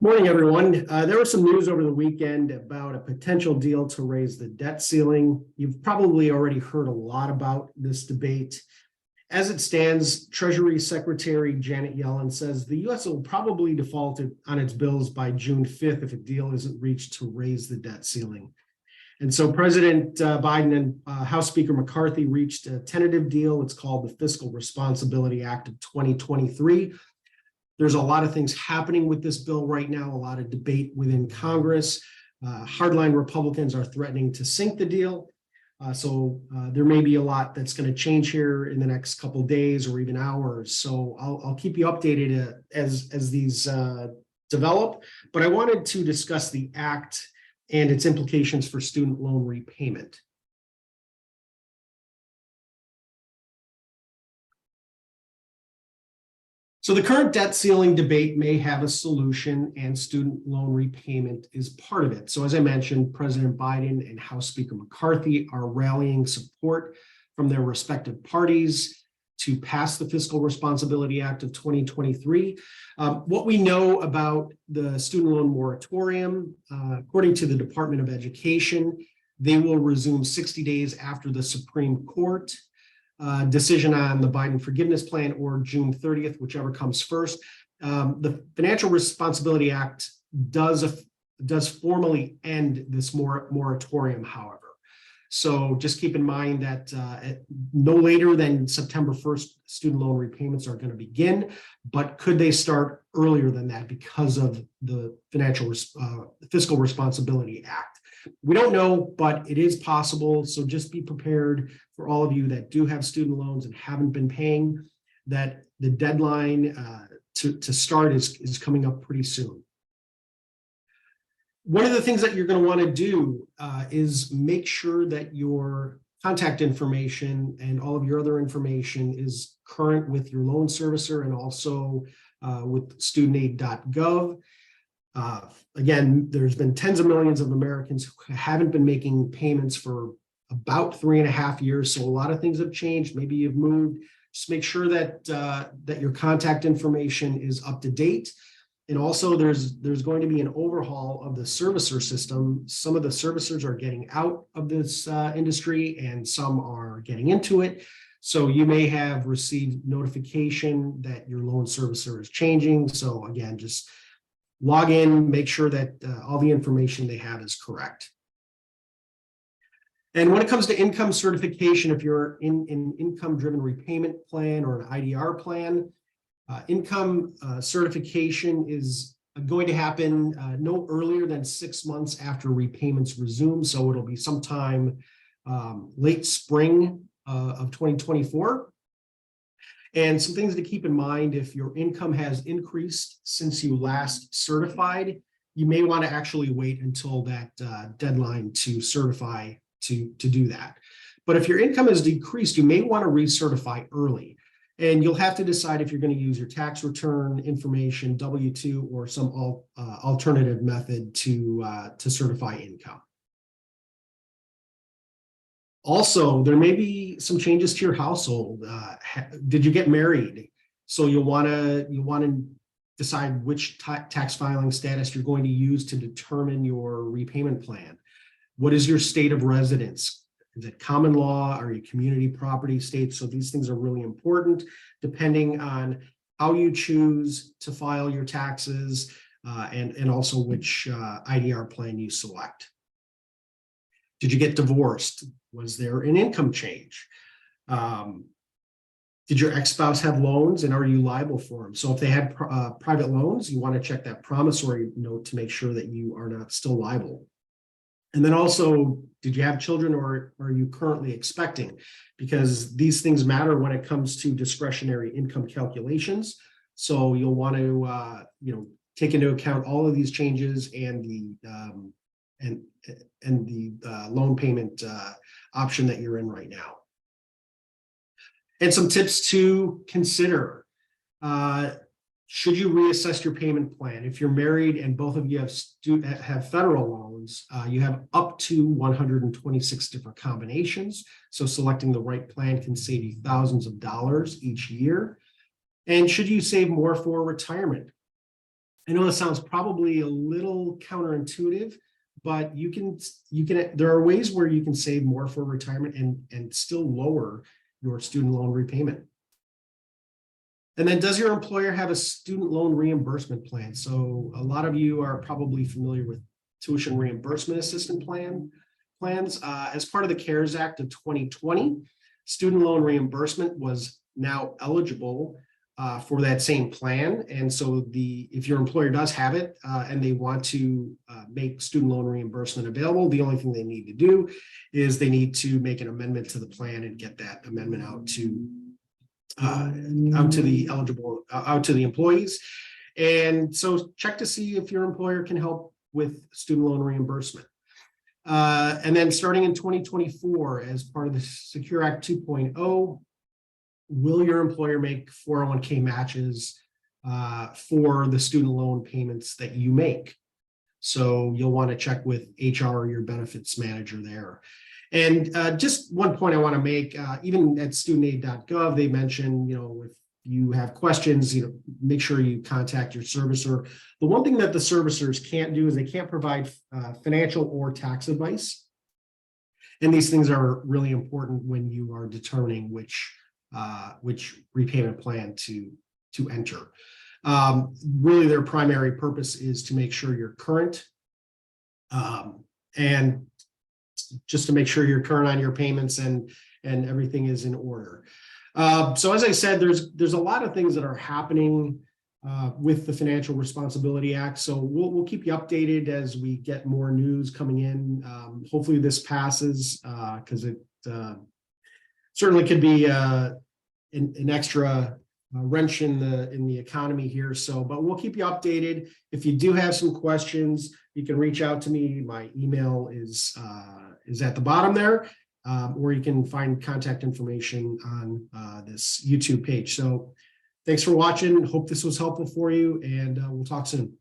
Morning, everyone. There was some news over the weekend about a potential deal to raise the debt ceiling. You've probably already heard a lot about this debate. As it stands, Treasury Secretary Janet Yellen says the U.S. will probably default on its bills by June 5th if a deal isn't reached to raise the debt ceiling. And so President Biden and House Speaker McCarthy reached a tentative deal. It's called the Fiscal Responsibility Act of 2023. There's a lot of things happening with this bill right now, a lot of debate within Congress. Hardline Republicans are threatening to sink the deal. So there may be a lot that's going to change here in the next couple of days or even hours. So I'll keep you updated as these develop. But I wanted to discuss the act and its implications for student loan repayment. So the current debt ceiling debate may have a solution, and student loan repayment is part of it. So as I mentioned, President Biden and House Speaker McCarthy are rallying support from their respective parties to pass the Fiscal Responsibility Act of 2023. What we know about the student loan moratorium, according to the Department of Education, they will resume 60 days after the Supreme Court decision on the Biden forgiveness plan, or June 30th, whichever comes first. The Financial Responsibility Act does formally end this moratorium, however. So just keep in mind that no later than September 1st, student loan repayments are going to begin, but could they start earlier than that because of the Fiscal Responsibility Act? We don't know, but it is possible. So just be prepared for all of you that do have student loans and haven't been paying, that the deadline to start is coming up pretty soon. One of the things that you're going to want to do is make sure that your contact information and all of your other information is current with your loan servicer and also with studentaid.gov. Again, there's been tens of millions of Americans who haven't been making payments for about 3.5 years. So a lot of things have changed. Maybe you've moved. Just make sure that that your contact information is up to date. And also there's going to be an overhaul of the servicer system. Some of the servicers are getting out of this industry and some are getting into it. So you may have received notification that your loan servicer is changing. So again, just log in, make sure that all the information they have is correct. And when it comes to income certification, if you're in an income-driven repayment plan or an IDR plan, income certification is going to happen no earlier than 6 months after repayments resume. So it'll be sometime late spring of 2024. And some things to keep in mind: if your income has increased since you last certified, you may want to actually wait until that deadline to certify to do that. But if your income has decreased, you may want to recertify early. And you'll have to decide if you're going to use your tax return information, W-2, or some alternative method to certify income. Also, there may be some changes to your household. Did you get married? So you'll want to decide which tax filing status you're going to use to determine your repayment plan. What is your state of residence? Is it common law? Are you community property state? So these things are really important depending on how you choose to file your taxes and also which IDR plan you select. Did you get divorced? Was there an income change? Did your ex-spouse have loans, and are you liable for them? So if they had private loans, you want to check that promissory note to make sure that you are not still liable. And then also, did you have children, or are you currently expecting? Because these things matter when it comes to discretionary income calculations. So you'll want to take into account all of these changes and the loan payment option that you're in right now. And some tips to consider. Should you reassess your payment plan? If you're married and both of you have federal loans, you have up to 126 different combinations. So selecting the right plan can save you thousands of dollars each year. And should you save more for retirement? I know this sounds probably a little counterintuitive, but there are ways where you can save more for retirement and still lower your student loan repayment. And then, does your employer have a student loan reimbursement plan? So a lot of you are probably familiar with tuition reimbursement assistance plans. As part of the CARES Act of 2020, student loan reimbursement was now eligible for that same plan. And so if your employer does have it and they want to make student loan reimbursement available, the only thing they need to do is they need to make an amendment to the plan and get that amendment out to the employees. And so check to see if your employer can help with student loan reimbursement. And then starting in 2024, as part of the Secure Act 2.0, will your employer make 401k matches for the student loan payments that you make? So you'll want to check with HR or your benefits manager there. And just one point I want to make, even at studentaid.gov, they mention, if you have questions, make sure you contact your servicer. The one thing that the servicers can't do is they can't provide financial or tax advice. And these things are really important when you are determining which repayment plan to enter. Really, their primary purpose is to make sure you're current and just to make sure you're current on your payments and everything is in order. So as I said, there's a lot of things that are happening with the Financial Responsibility Act. So we'll keep you updated as we get more news coming in. Hopefully this passes because it certainly could be an extra wrench in the economy here. So, but we'll keep you updated. If you do have some questions, you can reach out to me. My email is at the bottom there, or you can find contact information on this YouTube page. So thanks for watching. Hope this was helpful for you, and we'll talk soon.